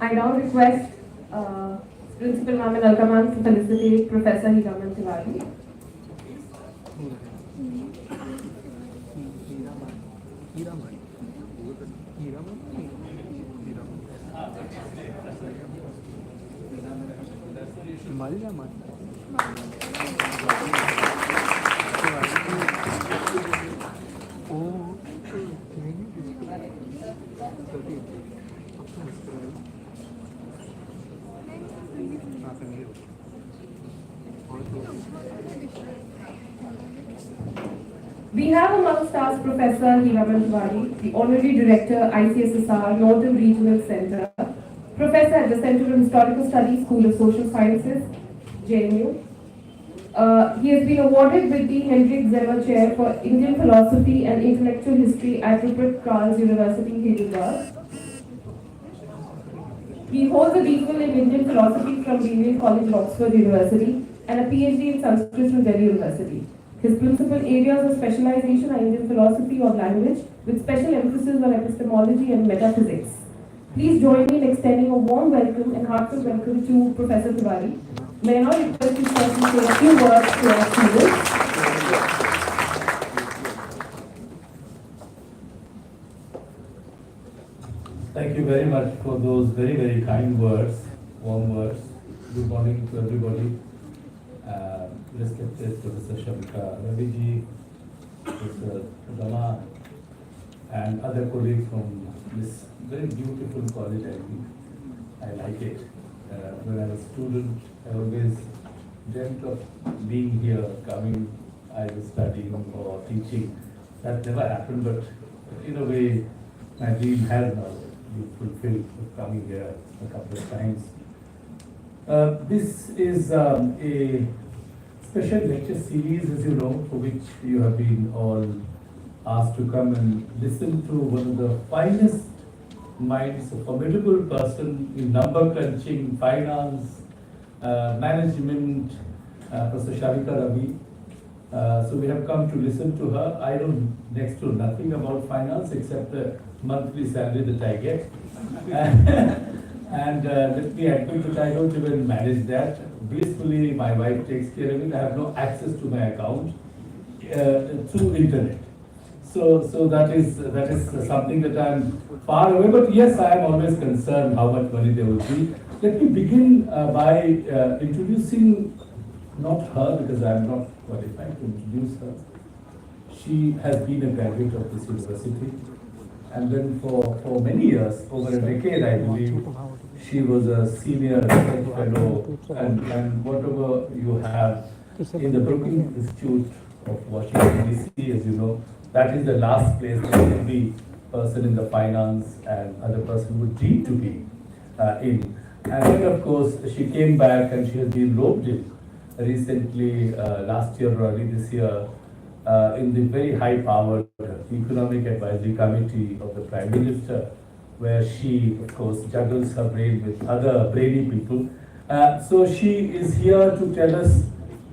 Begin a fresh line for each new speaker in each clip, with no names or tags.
I now request Principal Ma'am and Alkaman to felicitate Professor Hiraman Tiwari. We have amongst us Professor Hiraman Tiwari, the Honorary Director, ICSSR, Northern Regional Center, Professor at the Center of Historical Studies, School of Social Sciences, JNU. He has been awarded with the Hendrik Zimmer Chair for Indian Philosophy and Intellectual History at Rupert Karls University, Heidelberg. He holds a BPhil in Indian Philosophy from Imperial College, Oxford University, and a PhD in Sanskrit from Delhi University. His principal areas of specialization are Indian philosophy or language, with special emphasis on epistemology and metaphysics. Please join me in extending a warm welcome and heartfelt welcome to Professor Tiwari. May I now request you to say a few words to our students.
Thank you very much for those very, very kind words, warm words. Good morning to everybody. Respected Professor Shamika Raviji, Professor Rama, and other colleagues from this very beautiful college. I think I like it. When I was a student, I always dreamt of being here, coming, either studying or teaching. That never happened, but in a way, my dream has now been fulfilled of coming here a couple of times. This is a special lecture series, as you know, for which you have been all asked to come and listen to one of the finest minds, a formidable person in number crunching, finance, management, Professor Shamika Ravi. So we have come to listen to her. I know next to nothing about finance except the monthly salary that I get. And let me admit that I don't even manage that. Blissfully, my wife takes care of it. I have no access to my account through internet. So that is something that I'm far away. But yes, I am always concerned how much money there will be. Let me begin by introducing not her, because I am not qualified to introduce her. She has been a graduate of this university, and then for many years, over a decade, I believe, she was a senior research fellow, and whatever you have in the Brookings Institute of Washington DC, as you know, that is the last place that every person in the finance and other person would need to be in. And then, of course, she came back and she has been roped in recently, last year or early this year, in the very high-powered Economic Advisory Committee of the Prime Minister, where she, of course, juggles her brain with other brainy people. So she is here to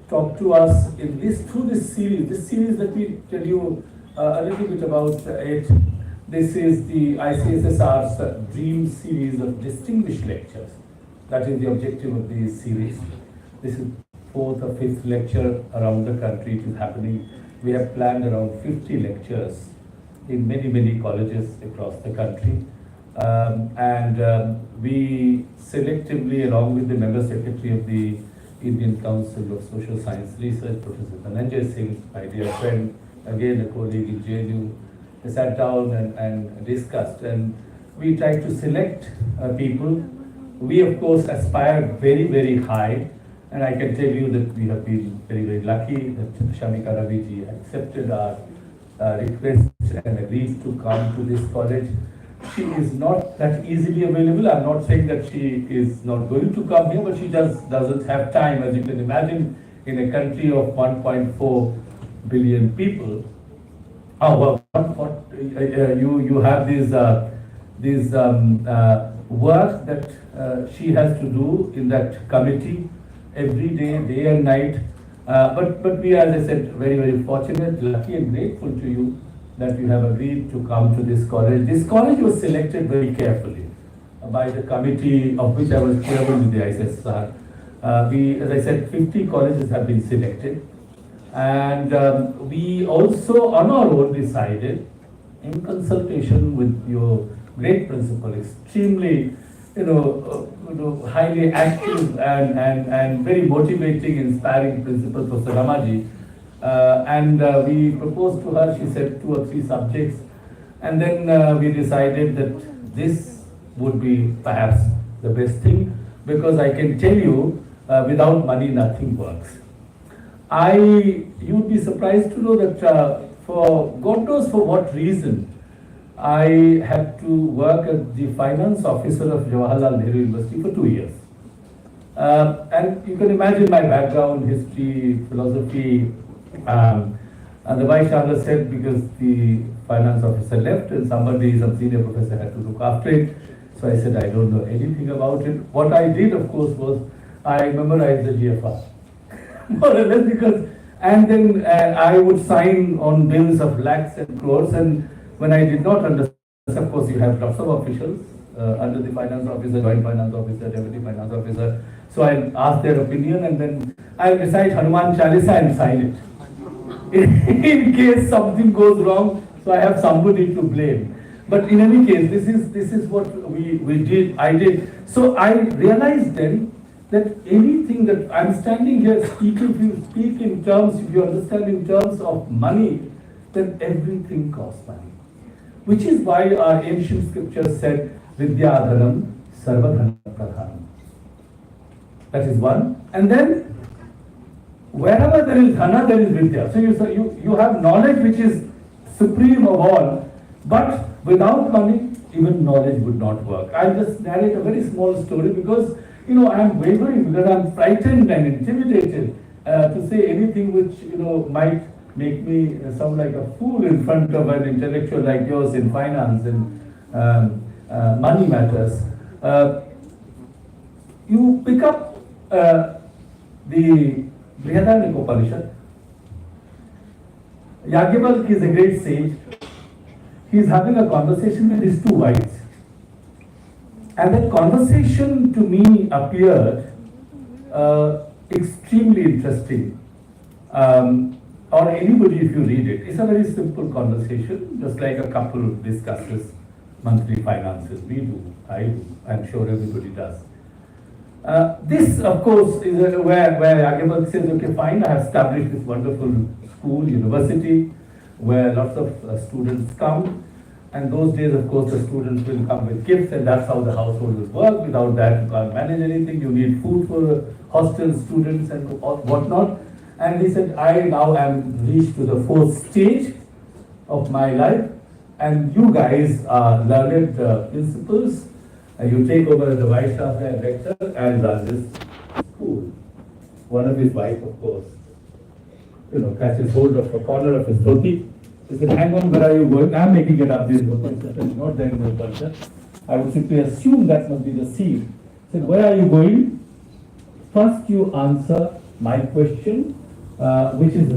talk to us in through this series, let me tell you a little bit about it. This is the ICSSR's Dream Series of Distinguished Lectures. That is the objective of this series. This is fourth or fifth lecture around the country. It is happening. We have planned around 50 lectures in many colleges across the country. We selectively, along with the Member Secretary of the Indian Council of Social Science Research, Professor Dhananjay Singh, my dear friend, again a colleague in JNU, sat down and discussed. And we tried to select people. We, of course, aspired very high. And I can tell you that we have been very lucky that Shamika Raviji accepted our request and agreed to come to this college. She is not that easily available. I'm not saying that she is not going to come here, but she just doesn't have time. As you can imagine, in a country of 1.4 billion people, you have this work that she has to do in that committee every day and night. But we are, as I said, very fortunate, lucky and grateful to you that you have agreed to come to this college. This college was selected very carefully. by the committee of which I was chairman with the ISSR. As I said, 50 colleges have been selected. And we also on our own decided, in consultation with your great principal, extremely, highly active and very motivating, inspiring principal, Professor Ramaji. And we proposed to her, she said 2 or 3 subjects. And then we decided that this would be perhaps the best thing, because I can tell you, without money, nothing works. You'd be surprised to know that for God knows for what reason, I had to work as the finance officer of Jawaharlal Nehru University for 2 years. And you can imagine my background, history, philosophy, and the Vice Chancellor said because the finance officer left and some senior professor had to look after it. So I said, I don't know anything about it. What I did, of course, was I memorized the GFR. More or less, because, and then I would sign on bills of lakhs and crores, and when I did not understand, of course you have lots of officials under the finance officer, joint finance officer, deputy finance officer, so I ask their opinion and then I recite Hanuman Chalisa and sign it. In case something goes wrong, so I have somebody to blame. But in any case, this is what I did. So I realized then that anything that I'm standing here speaking, if you speak in terms, if you understand in terms of money, then everything costs money. Which is why our ancient scriptures said, Vidya Adhanam Sarvadhanam Pradhanam. That is one. And then, wherever there is dhana, there is vidya. So you have knowledge which is supreme of all, but without money, even knowledge would not work. I'll just narrate a very small story because I'm wavering, because I'm frightened and intimidated to say anything which might make me sound like a fool in front of an intellectual like yours in finance and money matters. You pick up the Brihadaranyaka Upanishad. Yajnavalkya is a great sage. He's having a conversation with his 2 wives. And that conversation to me appeared extremely interesting. Or anybody, if you read it, it's a very simple conversation, just like a couple discusses monthly finances. We do, I do, I'm sure everybody does. This, of course, is where Yajnavalkya says, okay, fine, I have established this wonderful school, university, where lots of students come. And those days, of course, the students will come with gifts, and that's how the household will work. Without that, you can't manage anything. You need food for hostel students and whatnot. And he said, I now am reached to the 4th stage of my life, and you guys are learned principals. You take over the vice chancellor and rector and run this school. One of his wife, of course, catches hold of a corner of his dhoti. He said, hang on, where are you going? I'm making it up, this is not there in the culture. I would simply assume that must be the seed. He said, where are you going? First you answer my question, which is